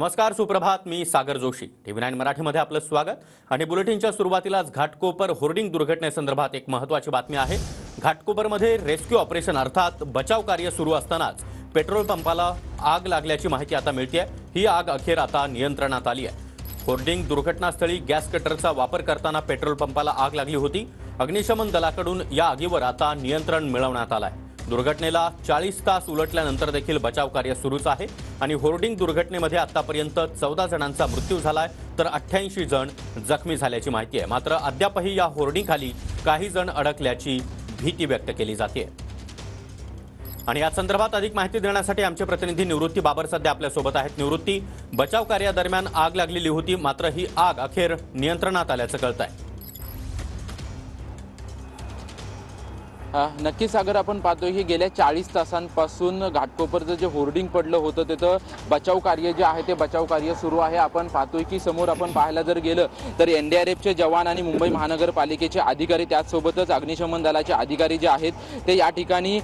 नमस्कार, सुप्रभात. मी सागर जोशी. TV9 मराठीमध्ये आपलं स्वागत आणि बुलेटिनच्या सुरुवातीलाच घाटकोपर होर्डिंग दुर्घटनेसंदर्भात एक महत्त्वाची बातमी आहे. घाटकोपरमध्ये रेस्क्यू ऑपरेशन अर्थात बचाव कार्य सुरू असतानाच पेट्रोल पंपाला आग लागल्याची माहिती आता मिळते. ही आग अखेर आता नियंत्रणात आली आहे. होर्डिंग दुर्घटनास्थळी गॅस कटरचा वापर करताना पेट्रोल पंपाला आग लागली होती. अग्निशमन दलाकडून या आगीवर आता नियंत्रण मिळवण्यात आलं आहे. दुर्घटनेला 40 तास उलटल्यानंतर देखील बचाव कार्य सुरूच आहे आणि होर्डिंग दुर्घटनेमध्ये आतापर्यंत 14 जणांचा मृत्यू झालाय तर 88 जण जखमी झाल्याची माहिती आहे. मात्र अद्यापही या होर्डिंगखाली काही जण अडकल्याची भीती व्यक्त केली जाते. आणि या संदर्भात अधिक माहिती देण्यासाठी आमचे प्रतिनिधी निवृत्ती बाबर सध्या आपल्या सोबत आहेत. निवृत्ती, बचाव कार्यादरम्यान आग लागलेली होती, मात्र ही आग अखेर नियंत्रणात आल्याचं कळतंय. नक्कीच सागर, आपण पाहतोय की गेल्या 40 तासांपासून घाटकोपरचं जे होर्डिंग पडलं होतं तिथं बचाव कार्य जे आहे ते बचाव कार्य सुरू आहे. आपण पाहतोय की समोर आपण पाहायला जर गेलं तर NDRFचे जवान आणि मुंबई महानगरपालिकेचे अधिकारी, त्याचसोबतच अग्निशमन दलाचे अधिकारी जे आहेत ते या ठिकाणी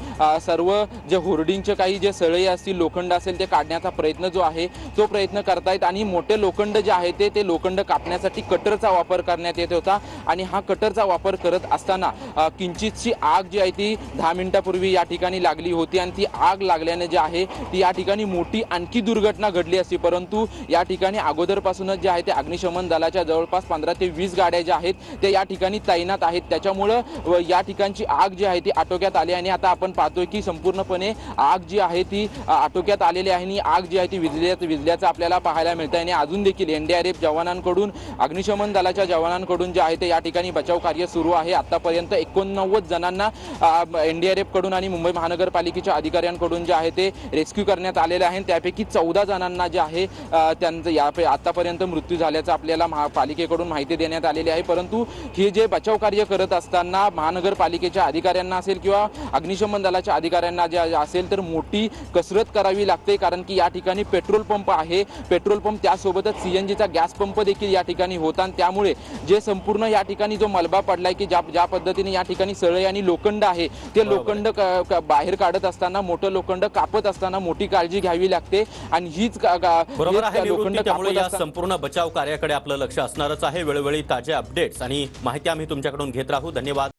सर्व जे होर्डिंगचे काही जे सळई असतील, लोखंड असेल, ते काढण्याचा प्रयत्न जो आहे तो प्रयत्न करतायत. आणि मोठे लोखंड जे आहे ते लोखंड कापण्यासाठी कटरचा वापर करण्यात येत होता आणि हा कटरचा वापर करत असताना किंचितची आग जी आहे ती 10 मिनिटांपूर्वी या ठिकाणी लागली होती आणि ती आग लागल्याने जे आहे ती या ठिकाणी मोठी आणखी दुर्घटना घडली असती. परंतु या ठिकाणी अगोदरपासूनच जे आहे ते अग्निशमन दलाच्या जवळपास 15 ते 20 गाड्या ज्या आहेत ते या ठिकाणी तैनात आहेत. त्याच्यामुळं या ठिकाणची आग जी आहे ती आटोक्यात आली आणि आता आपण पाहतोय की संपूर्णपणे आग जी आहे ती आटोक्यात आलेली आहे आणि आग जी आहे ती विझल्याचं आपल्याला पाहायला मिळतं. आणि अजून देखील NDRF जवानांकडून, अग्निशमन दलाच्या जवानांकडून जे आहे ते या ठिकाणी बचाव कार्य सुरू आहे. आतापर्यंत 89 जणांना NDRF कडून आणि मुंबई महानगरपालिकेच्या अधिकाऱ्यांकडून जे आहे ते रेस्क्यू करण्यात आलेले आहे. त्यापैकी 14 जणांना जे आहे त्यांचं आतापर्यंत मृत्यू झाल्याचं आपल्याला महापालिकेकडून माहिती देण्यात आलेली आहे. परंतु हे जे बचाव कार्य करत असताना महानगरपालिकेच्या अधिकाऱ्यांना असेल किंवा अग्निशमन दलाच्या अधिकाऱ्यांना जे असेल तर मोठी कसरत करावी लागते, कारण की या ठिकाणी पेट्रोल पंप आहे. पेट्रोल पंप त्यासोबतच CNGचा गॅस पंप देखील या ठिकाणी होता आणि त्यामुळे जे संपूर्ण या ठिकाणी जो मलबा पडलाय की ज्या पद्धतीने या ठिकाणी सळई आणि लोखंड आहे ते लोखंड बाहेर काढत असताना, मोठं लोखंड कापत असताना मोठी काळजी घ्यावी लागते. आणि हीच बरोबर आहे निवृत्ती. त्यामुळे या संपूर्ण बचाव कार्याकडे आपलं लक्ष असणारच आहे. वेळोवेळी ताजे अपडेट्स आणि माहिती आम्ही तुमच्याकडून घेत राहू. धन्यवाद.